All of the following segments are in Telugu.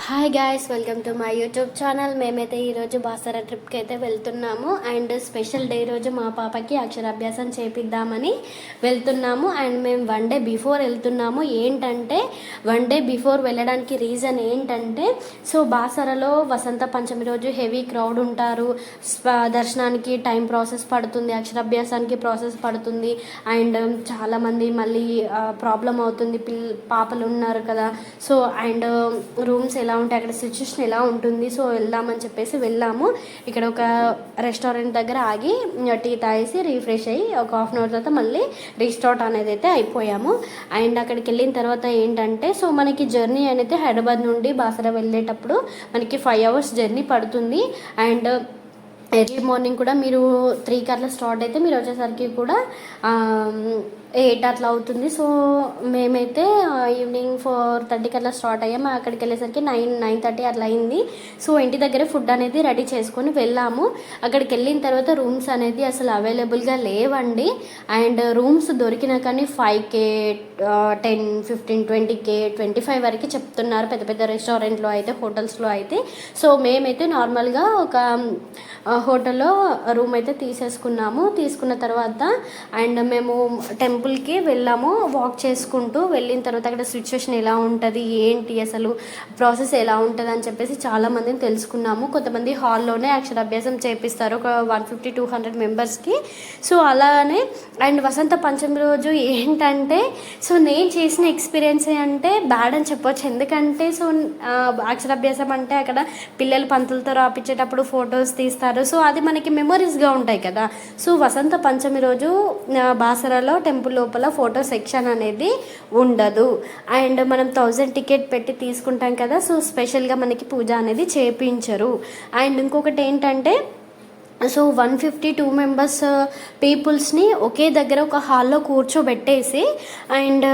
Hi guys, welcome to my YouTube channel. మేమైతే ఈరోజు బాసర ట్రిప్కి అయితే వెళ్తున్నాము. అండ్ స్పెషల్ డే రోజు మా పాపకి అక్షరాభ్యాసం చేపిద్దామని వెళ్తున్నాము. అండ్ మేము 1 డే బిఫోర్ వెళ్తున్నాము. ఏంటంటే 1 డే బిఫోర్ వెళ్ళడానికి రీజన్ ఏంటంటే, సో బాసరలో వసంత పంచమి రోజు హెవీ క్రౌడ్ ఉంటారు. దర్శనానికి టైం ప్రాసెస్ పడుతుంది, అక్షరాభ్యాసానికి ప్రాసెస్ పడుతుంది. అండ్ చాలామంది మళ్ళీ ప్రాబ్లం అవుతుంది, పాపలు ఉన్నారు కదా. సో అండ్ రూమ్స్ ఎలా ఉంటాయి, అక్కడ సిచ్యువేషన్ ఎలా ఉంటుంది, సో వెళ్దామని చెప్పేసి వెళ్ళాము. ఇక్కడ ఒక రెస్టారెంట్ దగ్గర ఆగి టీ తాగేసి రీఫ్రెష్ అయ్యి ఒక హాఫ్ అన్ అవర్ తర్వాత మళ్ళీ రీస్టార్ట్ అనేది అయితే అయిపోయాము. అండ్ అక్కడికి వెళ్ళిన తర్వాత ఏంటంటే, సో మనకి జర్నీ అనేది హైదరాబాద్ నుండి బాసర వెళ్ళేటప్పుడు మనకి 5 hours జర్నీ పడుతుంది. అండ్ ఎర్లీ మార్నింగ్ కూడా మీరు 3కి అట్లా స్టార్ట్ అయితే మీరు వచ్చేసరికి కూడా 8 అట్లా అవుతుంది. సో మేమైతే ఈవినింగ్ 4:30కి అట్లా స్టార్ట్ అయ్యాము. అక్కడికి వెళ్ళేసరికి 9:30 అట్లా అయింది. సో ఇంటి దగ్గర ఫుడ్ అనేది రెడీ చేసుకొని వెళ్ళాము. అక్కడికి వెళ్ళిన తర్వాత రూమ్స్ అనేది అసలు అవైలబుల్గా లేవండి. అండ్ రూమ్స్ దొరికినా కానీ 5K, 10, 15, 20K, 25 వరకు చెప్తున్నారు పెద్ద పెద్ద రెస్టారెంట్లో అయితే, హోటల్స్లో అయితే. సో మేమైతే నార్మల్గా ఒక హోటల్లో రూమ్ అయితే తీసేసుకున్నాము. తీసుకున్న తర్వాత అండ్ మేము టెంపుల్కి వెళ్ళాము. వాక్ చేసుకుంటూ వెళ్ళిన తర్వాత అక్కడ సిచ్యువేషన్ ఎలా ఉంటుంది, ఏంటి అసలు ప్రాసెస్ ఎలా ఉంటుంది అని చెప్పేసి చాలామందిని తెలుసుకున్నాము. కొంతమంది హాల్లోనే అక్షరాభ్యాసం చేపిస్తారు, ఒక 150-200 మెంబర్స్కి. సో అలానే అండ్ వసంత పంచమి రోజు ఏంటంటే, సో నేను చేసిన ఎక్స్పీరియన్స్ అంటే బ్యాడ్ అని చెప్పొచ్చు. ఎందుకంటే సో అక్షరాభ్యాసం అంటే అక్కడ పిల్లలు పంతులతో రాపించేటప్పుడు ఫొటోస్ తీస్తారు. సో అది మనకి మెమరీస్గా ఉంటాయి కదా. సో వసంత పంచమి రోజు బాసరలో టెంపుల్ లోపల ఫోటో సెక్షన్ అనేది ఉండదు. అండ్ మనం 1000 టికెట్ పెట్టి తీసుకుంటాం కదా, సో స్పెషల్గా మనకి పూజ అనేది చేయించరు. అండ్ ఇంకొకటి ఏంటంటే, సో 152 మెంబర్స్ పీపుల్స్ని ఒకే దగ్గర ఒక హాల్లో కూర్చోబెట్టేసి అండ్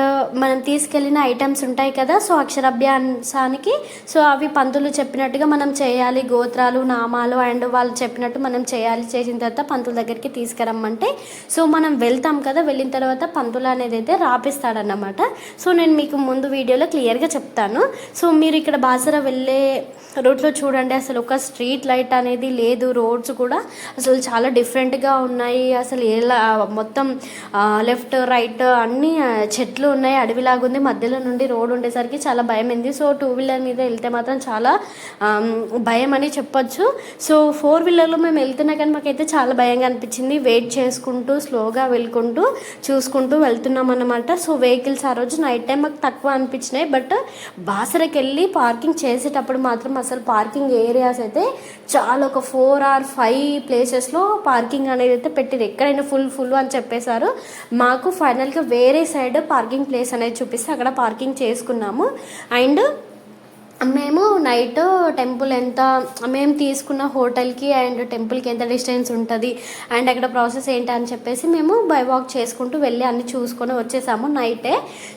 మనం తీసుకెళ్ళిన ఐటమ్స్ ఉంటాయి కదా, సో అక్షరాభ్యాసానికి సో అవి పంతులు చెప్పినట్టుగా మనం చేయాలి. గోత్రాలు, నామాలు అండ్ వాళ్ళు చెప్పినట్టు మనం చేయాలి. చేసిన తర్వాత పంతుల దగ్గరికి తీసుకురమ్మంటే సో మనం వెళ్తాం కదా. వెళ్ళిన తర్వాత పంతులు అనేది అయితే రాపిస్తాడన్నమాట. సో నేను మీకు ముందు వీడియోలో క్లియర్గా చెప్తాను. సో మీరు ఇక్కడ బాసర వెళ్ళే రూట్లో చూడండి, అసలు ఒక స్ట్రీట్ లైట్ అనేది లేదు. రోడ్స్ కూడా అసలు చాలా డిఫరెంట్గా ఉన్నాయి. అసలు ఎలా మొత్తం లెఫ్ట్ రైట్ అన్నీ చెట్లు ఉన్నాయి, అడవిలాగా ఉంది. మధ్యలో నుండి రోడ్ ఉండేసరికి చాలా భయమైంది. సో 2 వీలర్ మీద వెళ్తే మాత్రం చాలా భయం అని చెప్పొచ్చు. సో 4 వీలర్లో మేము వెళ్తున్నా కానీ మాకైతే చాలా భయంగా అనిపించింది. వెయిట్ చేసుకుంటూ స్లోగా వెళ్ళుకుంటూ చూసుకుంటూ వెళ్తున్నాం అన్నమాట. సో వెహికల్స్ ఆ రోజు నైట్ టైం మాకు తక్కువ అనిపించినాయి. బట్ బాసరకి వెళ్ళి పార్కింగ్ చేసేటప్పుడు మాత్రం అసలు పార్కింగ్ ఏరియాస్ అయితే చాలా, ఒక 4 or 5 ప్లేసెస్లో పార్కింగ్ అనేది అయితే పెట్టిరు. ఎక్కడైనా ఫుల్ అని చెప్పేశారు. మాకు ఫైనల్గా వేరే సైడ్ పార్కింగ్ ప్లేస్ అనేది చూపిస్తే అక్కడ పార్కింగ్ చేసుకున్నాము. అండ్ మేము నైట్ టెంపుల్ ఎంత, మేము తీసుకున్న హోటల్కి అండ్ టెంపుల్కి ఎంత డిస్టెన్స్ ఉంటుంది అండ్ అక్కడ ప్రాసెస్ ఏంటి అని చెప్పేసి మేము బై వాక్ చేసుకుంటూ వెళ్ళి అన్ని చూసుకొని వచ్చేసాము నైటే.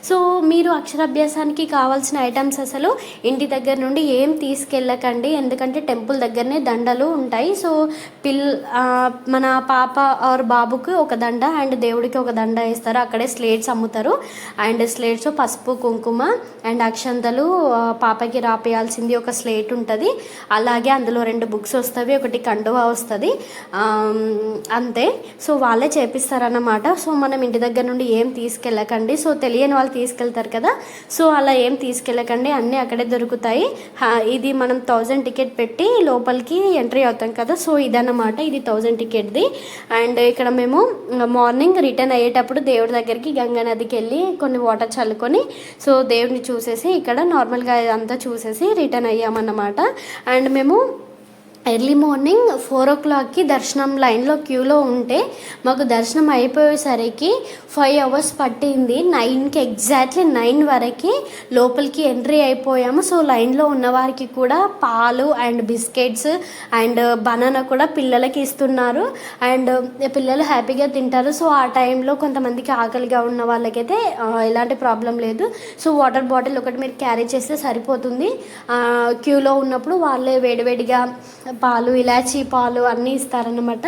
సో మీరు అక్షరాభ్యాసానికి కావాల్సిన ఐటమ్స్ అసలు ఇంటి దగ్గర నుండి ఏం తీసుకెళ్ళకండి, ఎందుకంటే టెంపుల్ దగ్గరనే దండలు ఉంటాయి. సో మన పాప ఆర్ బాబుకి ఒక దండ అండ్ దేవుడికి ఒక దండ వేస్తారు. అక్కడే స్లేట్స్ అమ్ముతారు. అండ్ స్లేట్స్ పసుపు, కుంకుమ అండ్ అక్షంతలు, పాపకి రాపేయాల్సింది ఒక స్లేట్ ఉంటుంది. అలాగే అందులో 2 బుక్స్ వస్తాయి, ఒకటి కండువా వస్తుంది, అంతే. సో వాళ్ళే చేపిస్తారన్నమాట. సో మనం ఇంటి దగ్గర నుండి ఏం తీసుకెళ్ళకండి. సో తెలియని వాళ్ళు తీసుకెళ్తారు కదా, సో అలా ఏం తీసుకెళ్ళకండి, అన్నీ అక్కడే దొరుకుతాయి. ఇది మనం 1000 టికెట్ పెట్టి లోపలికి ఎంట్రీ అవుతాం కదా, సో ఇదన్నమాట, ఇది 1000 టికెట్ది. అండ్ ఇక్కడ మేము మార్నింగ్ రిటర్న్ అయ్యేటప్పుడు దేవుడి దగ్గరికి గంగా నదికి వెళ్ళి కొన్ని వాటర్ చల్లుకొని సో దేవుడిని చూసేసి ఇక్కడ నార్మల్గా అంతా చూసేసి రిటర్న్ అయ్యామన్నమాట. అండ్ మేము ఎర్లీ మార్నింగ్ 4 o'clockకి దర్శనం లైన్లో క్యూలో ఉంటే మాకు దర్శనం అయిపోయేసరికి 5 hours పట్టింది. 9కి ఎగ్జాక్ట్లీ 9 వరకు లోపలికి ఎంట్రీ అయిపోయాము. సో లైన్లో ఉన్నవారికి కూడా పాలు అండ్ బిస్కెట్స్ అండ్ బనానా కూడా పిల్లలకి ఇస్తున్నారు. అండ్ పిల్లలు హ్యాపీగా తింటారు. సో ఆ టైంలో కొంతమందికి ఆకలిగా ఉన్న వాళ్ళకైతే ఎలాంటి ప్రాబ్లం లేదు. సో వాటర్ బాటిల్ ఒకటి మీరు క్యారీ చేస్తే సరిపోతుంది. క్యూలో ఉన్నప్పుడు వాళ్ళే వేడివేడిగా పాలు, ఇలాచీ పాలు అన్నీ ఇస్తారనమాట.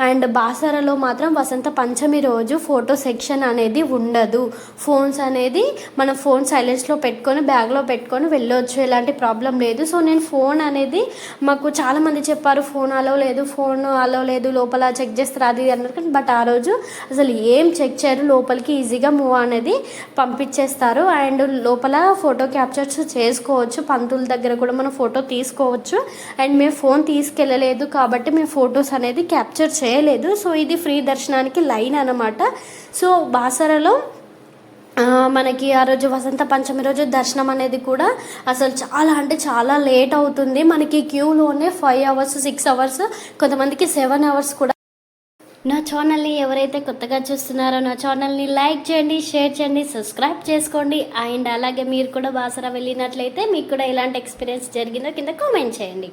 అండ్ బాసరలో మాత్రం వసంత పంచమి రోజు ఫోటో సెక్షన్ అనేది ఉండదు. ఫోన్స్ అనేది మనం ఫోన్ సైలెన్స్లో పెట్టుకొని బ్యాగ్లో పెట్టుకొని వెళ్ళొచ్చు, ఎలాంటి ప్రాబ్లం లేదు. సో నేను ఫోన్ అనేది మాకు చాలామంది చెప్పారు ఫోన్ అలో లేదు లోపల చెక్ చేస్తారు అది అన్నారు. బట్ ఆ రోజు అసలు ఏం చెక్ చేయరు, లోపలికి ఈజీగా మూవ్ అనేది పంపించేస్తారు. అండ్ లోపల ఫోటో క్యాప్చర్స్ చేసుకోవచ్చు, పంతుల దగ్గర కూడా మనం ఫోటో తీసుకోవచ్చు. అండ్ మేము ఫోన్ తీసుకెళ్ళలేదు కాబట్టి మేము ఫొటోస్ అనేది క్యాప్చర్ చేయలేదు. సో ఇది ఫ్రీ దర్శనానికి లైన్ అనమాట. సో బాసరలో మనకి ఆ రోజు వసంత పంచమి రోజు దర్శనం అనేది కూడా అసలు చాలా అంటే చాలా లేట్ అవుతుంది. మనకి క్యూలోనే 5 hours 6 hours, కొంతమందికి 7 hours కూడా. నా ఛానల్ని ఎవరైతే కొత్తగా చూస్తున్నారో నా ఛానల్ని లైక్ చేయండి, షేర్ చేయండి, సబ్స్క్రైబ్ చేసుకోండి. అండ్ అలాగే మీరు కూడా బాసర వెళ్ళినట్లయితే మీకు కూడా ఎలాంటి ఎక్స్పీరియన్స్ జరిగిందో కింద కామెంట్ చేయండి.